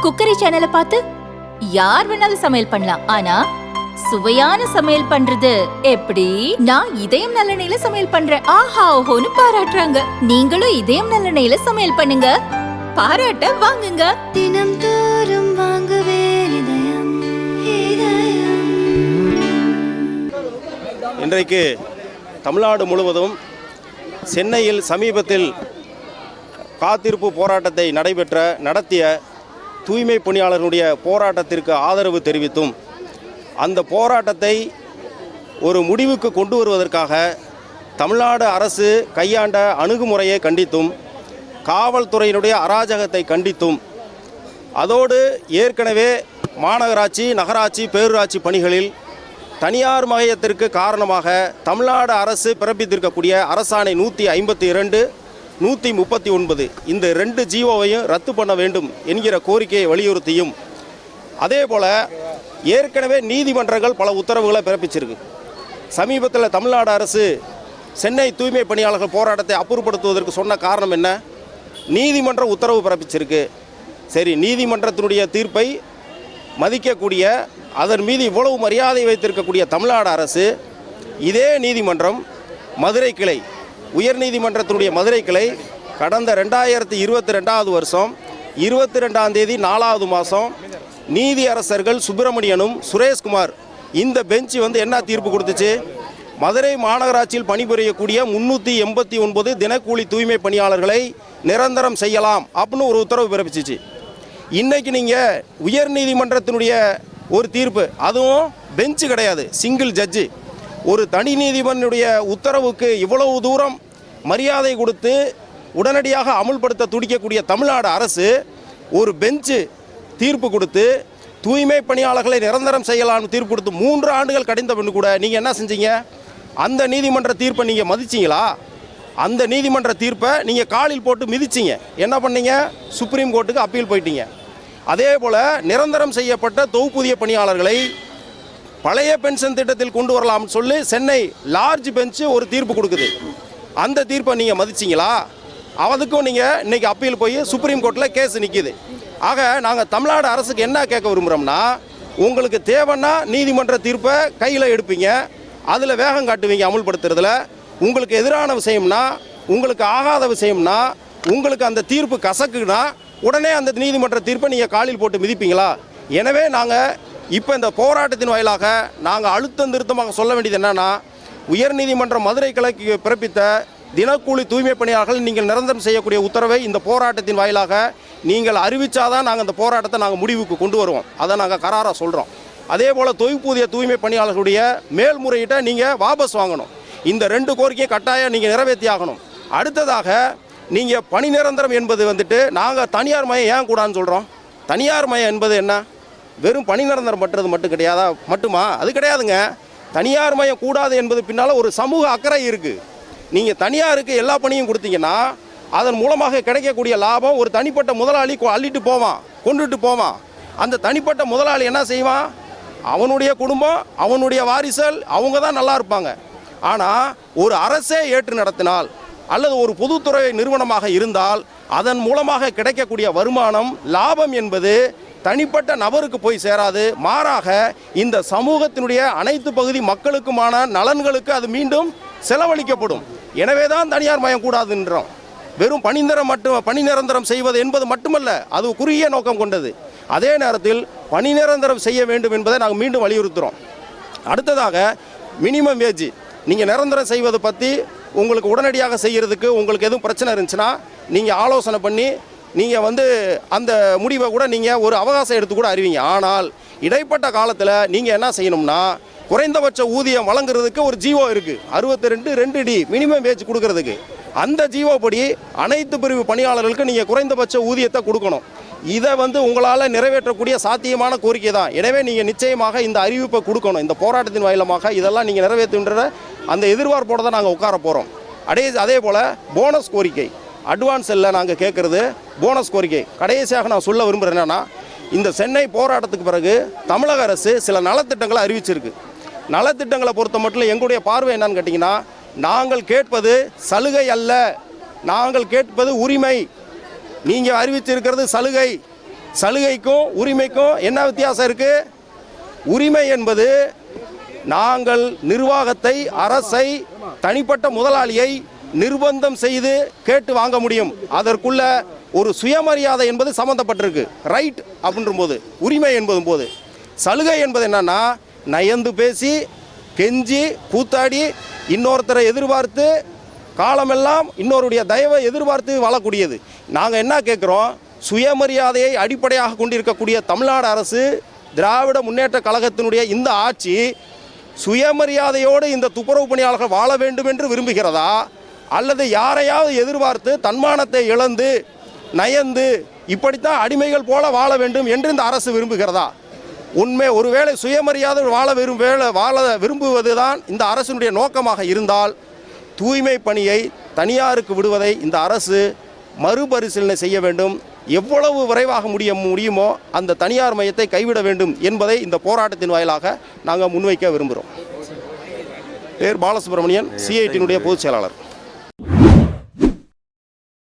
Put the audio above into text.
Cookery சேனலை பார்த்து யார் வேணாலும் சமையல் பண்ணலாம். ஆனா சுவையான சமையல் பண்றது எப்படி? நான் இதயம் நல்லெண்ணெயில சமையல் பண்றேன். ஆஹா ஓஹோன்னு பாராட்டுறாங்க. நீங்களும் இதயம் நல்லெண்ணெயில சமையல் பண்ணுங்க, பாராட்ட வாங்குங்க. தினம் தோறும் வாங்குவே இதயம் இதயம். இன்றைக்கு தமிழ்நாடு முழுவதும் சென்னையில் சமீபத்தில் காத்திருப்பு போராட்டத்தை நடத்திய தூய்மை பணியாளர்களுடைய போராட்டத்திற்கு ஆதரவு தெரிவித்தும் அந்த போராட்டத்தை ஒரு முடிவுக்கு கொண்டு வருவதற்காக தமிழ்நாடு அரசு கையாண்ட அணுகுமுறையை கண்டித்தும் காவல்துறையினுடைய அராஜகத்தை கண்டித்தும் அதோடு ஏற்கனவே மாநகராட்சி, நகராட்சி, பேரூராட்சி பணிகளில் தனியார் மயத்திற்கு காரணமாக தமிழ்நாடு அரசு பிறப்பித்திருக்கக்கூடிய அரசாணை 152, 139 இந்த 2 ஜிஓவையும் ரத்து பண்ண வேண்டும் என்கிற கோரிக்கையை வலியுறுத்தியும், அதே போல் ஏற்கனவே நீதிமன்றங்கள் பல உத்தரவுகளை பிறப்பிச்சிருக்கு. சமீபத்தில் தமிழ்நாடு அரசு சென்னை தூய்மை பணியாளர்கள் போராட்டத்தை அப்புறப்படுத்துவதற்கு சொன்ன காரணம் என்ன? நீதிமன்ற உத்தரவு பிறப்பிச்சிருக்கு. சரி, நீதிமன்றத்தினுடைய தீர்ப்பை மதிக்கக்கூடிய, அதன் மீது இவ்வளவு மரியாதை வைத்திருக்கக்கூடிய தமிழ்நாடு அரசு, இதே நீதிமன்றம் மதுரை கிளை, உயர்நீதிமன்றத்தினுடைய மதுரை கிளை கடந்த 2022 வருஷம் 22ஆம் தேதி 4வது மாதம் நீதியரசர்கள் சுப்பிரமணியனும் சுரேஷ்குமார் இந்த பெஞ்சு என்ன தீர்ப்பு கொடுத்துச்சு? மதுரை மாநகராட்சியில் பணிபுரியக்கூடிய 389 தினக்கூலி தூய்மை பணியாளர்களை நிரந்தரம் செய்யலாம் அப்படின்னு ஒரு உத்தரவு பிறப்பிச்சிச்சு. இன்றைக்கி நீங்கள் உயர்நீதிமன்றத்தினுடைய ஒரு தீர்ப்பு, அதுவும் பெஞ்சு கிடையாது, சிங்கிள் ஜட்ஜு, ஒரு தனி நீதிமன்றுடைய உத்தரவுக்கு இவ்வளவு தூரம் மரியாதை கொடுத்து உடனடியாக அமுல்படுத்த துடிக்கக்கூடிய தமிழ்நாடு அரசு ஒரு பெஞ்சு தீர்ப்பு கொடுத்து தூய்மை பணியாளர்களை நிரந்தரம் செய்யலாம்னு தீர்ப்பு கொடுத்து 3 ஆண்டுகள் கடிந்த பின் கூட நீங்கள் என்ன செஞ்சீங்க? அந்த நீதிமன்ற தீர்ப்பை நீங்கள் மதிச்சிங்களா? அந்த நீதிமன்ற தீர்ப்பை நீங்கள் காலில் போட்டு மிதிச்சிங்க. என்ன பண்ணீங்க? சுப்ரீம் கோர்ட்டுக்கு அப்பீல் போயிட்டீங்க. அதே போல் நிரந்தரம் செய்யப்பட்ட தொகுப்பூதிய பணியாளர்களை பழைய பென்ஷன் திட்டத்தில் கொண்டு வரலாம்னு சொல்லி சென்னை லார்ஜ் பெஞ்சு ஒரு தீர்ப்பு கொடுக்குது. அந்த தீர்ப்பை நீங்கள் மதிச்சிங்களா? அதுக்கும் நீங்கள் இன்றைக்கி அப்பீல் போய் சுப்ரீம் கோர்ட்டில் கேஸ் நிற்கிது. ஆக நாங்கள் தமிழ்நாடு அரசுக்கு என்ன கேட்க விரும்புகிறோம்னா, உங்களுக்கு தேவைன்னா நீதிமன்ற தீர்ப்பை கையில் எடுப்பீங்க, அதில் வேகம் காட்டுவீங்க அமுல்படுத்துறதுல. உங்களுக்கு எதிரான விஷயம்னா, உங்களுக்கு ஆகாத விஷயம்னா, உங்களுக்கு அந்த தீர்ப்பு கசக்குன்னா உடனே அந்த நீதிமன்ற தீர்ப்பை நீங்கள் காலில் போட்டு மிதிப்பீங்களா? எனவே நாங்கள் இப்போ இந்த போராட்டத்தின் வாயிலாக நாங்கள் அழுத்தம் திருத்தமாக சொல்ல வேண்டியது என்னன்னா, உயர்நீதிமன்றம் மதுரை கிளைக்கு பிறப்பித்த தினக்கூலி தூய்மை பணியாளர்கள் நீங்கள் நிரந்தரம் செய்யக்கூடிய உத்தரவை இந்த போராட்டத்தின் வாயிலாக நீங்கள் அறிவித்தாதான் நாங்கள் இந்த போராட்டத்தை நாங்கள் முடிவுக்கு கொண்டு வருவோம். அதை நாங்கள் கராராக சொல்கிறோம். அதே போல் தொகுப்பூதிய தூய்மை பணியாளர்களுடைய மேல்முறையீட்டை நீங்கள் வாபஸ் வாங்கணும். இந்த 2 கோரிக்கையை கட்டாயம் நீங்கள் நிறைவேற்றி ஆகணும். அடுத்ததாக நீங்கள் பணி நிரந்தரம் என்பது நாங்கள் தனியார் மயம் ஏன் கூடாதுன்னு சொல்கிறோம். தனியார் மயம் என்பது என்ன? வெறும் பணி நிரந்தரம் பண்ணுறது மட்டுமா? அது கிடையாதுங்க. தனியார் மயம் கூடாது என்பது பின்னால் ஒரு சமூக அக்கறை இருக்குது. நீங்கள் தனியாருக்கு எல்லா பணியும் கொடுத்தீங்கன்னா அதன் மூலமாக கிடைக்கக்கூடிய லாபம் ஒரு தனிப்பட்ட முதலாளி அள்ளிட்டு போவான், கொண்டுட்டு போவான். அந்த தனிப்பட்ட முதலாளி என்ன செய்வான்? அவனுடைய குடும்பம், அவனுடைய வாரிசல், அவங்க தான் நல்லா இருப்பாங்க. ஆனால் ஒரு அரசே ஏற்று நடத்தினால் அல்லது ஒரு பொதுத்துறை நிறுவனமாக இருந்தால் அதன் மூலமாக கிடைக்கக்கூடிய வருமானம், லாபம் என்பது தனிப்பட்ட நபருக்கு போய் சேராது. மாறாக இந்த சமூகத்தினுடைய அனைத்து பகுதி மக்களுக்குமான நலன்களுக்கு அது மீண்டும் செலவழிக்கப்படும். எனவே தான் தனியார் மயம் கூடாதுன்றோம். வெறும் பணி நிரந்தரம் செய்வது என்பது மட்டுமல்ல, அது குறுகிய நோக்கம் கொண்டது. அதே நேரத்தில் பணி நிரந்தரம் செய்ய வேண்டும் என்பதை நாங்கள் மீண்டும் வலியுறுத்துகிறோம். அடுத்ததாக மினிமம் வேஜ் நீங்கள் நிரந்தரம் செய்வதை பற்றி உங்களுக்கு உடனடியாக செய்கிறதுக்கு உங்களுக்கு எதுவும் பிரச்சனை இருந்துச்சுன்னா நீங்கள் ஆலோசனை பண்ணி நீங்கள் அந்த முடிவை கூட நீங்கள் ஒரு அவகாசம் எடுத்து கூட அறிவிங்க. ஆனால் இடைப்பட்ட காலத்தில் நீங்கள் என்ன செய்யணும்னா, குறைந்தபட்ச ஊதியம் வழங்குறதுக்கு ஒரு ஜிஓ இருக்குது, 62(2)D மினிமம் வேஜ் கொடுக்கறதுக்கு. அந்த ஜிஓ படி அனைத்து பிரிவு பணியாளர்களுக்கு நீங்கள் குறைந்தபட்ச ஊதியத்தை கொடுக்கணும். இதை உங்களால் நிறைவேற்றக்கூடிய சாத்தியமான கோரிக்கை தான். எனவே நீங்கள் நிச்சயமாக இந்த அறிவிப்பை கொடுக்கணும். இந்த போராட்டத்தின் வாயிலமாக இதெல்லாம் நீங்கள் நிறைவேற்றுன்ற அந்த எதிர்பார்ப்போடு தான் நாங்கள் உட்கார போகிறோம். அதே போல் போனஸ் கோரிக்கை, அட்வான்ஸ் இல்லை நாங்கள் கேட்குறது போனஸ் கோரிக்கை. கடைசியாக நான் சொல்ல விரும்புகிறேன் என்னென்னா, இந்த சென்னை போராட்டத்துக்கு பிறகு தமிழக அரசு சில நலத்திட்டங்களை அறிவிச்சிருக்கு. நலத்திட்டங்களை பொறுத்த மட்டும் எங்களுடைய பார்வை என்னன்னு கேட்டிங்கன்னா, நாங்கள் கேட்பது சலுகை அல்ல, நாங்கள் கேட்பது உரிமை. நீங்கள் அறிவிச்சிருக்கிறது சலுகை. சலுகைக்கும் உரிமைக்கும் என்ன வித்தியாசம் இருக்குது? உரிமை என்பது நாங்கள் நிர்வாகத்தை, அரசை, தனிப்பட்ட முதலாளியை நிர்பந்தம் செய்து கேட்டு வாங்க முடியும். அதற்குள்ள ஒரு சுயமரியாதை என்பது சம்மந்தப்பட்டிருக்கு. ரைட் அப்படின்ற போது, உரிமை என்பதும் போது, சலுகை என்பது என்னன்னா நயந்து பேசி கெஞ்சி கூத்தாடி இன்னொருத்தரை எதிர்பார்த்து காலமெல்லாம் இன்னொருடைய தயவை எதிர்பார்த்து வாழக்கூடியது. நாங்கள் என்ன கேட்குறோம்? சுயமரியாதையை அடிப்படையாக கொண்டிருக்கக்கூடிய தமிழ்நாடு அரசு, திராவிட முன்னேற்ற கழகத்தினுடைய இந்த ஆட்சி சுயமரியாதையோடு இந்த துப்புரவு பணியாளர்கள் வாழ வேண்டும் என்று விரும்புகிறதா, அல்லது யாரையாவது எதிர்பார்த்து தன்மானத்தை இழந்து நயந்து இப்படித்தான் அடிமைகள் போல வாழ வேண்டும் என்று இந்த அரசு விரும்புகிறதா? உண்மை ஒருவேளை சுயமரியாதை வாழ விரும்புவது தான் இந்த அரசினுடைய நோக்கமாக இருந்தால் தூய்மை பணியை தனியாருக்கு விடுவதை இந்த அரசு மறுபரிசீலனை செய்ய வேண்டும். எவ்வளவு விரைவாக முடியுமோ அந்த தனியார் மையத்தை கைவிட வேண்டும் என்பதை இந்த போராட்டத்தின் வாயிலாக நாங்கள் முன்வைக்க விரும்புகிறோம். பேர் பாலசுப்ரமணியன், சிஐடியினுடைய பொதுச் செயலாளர்.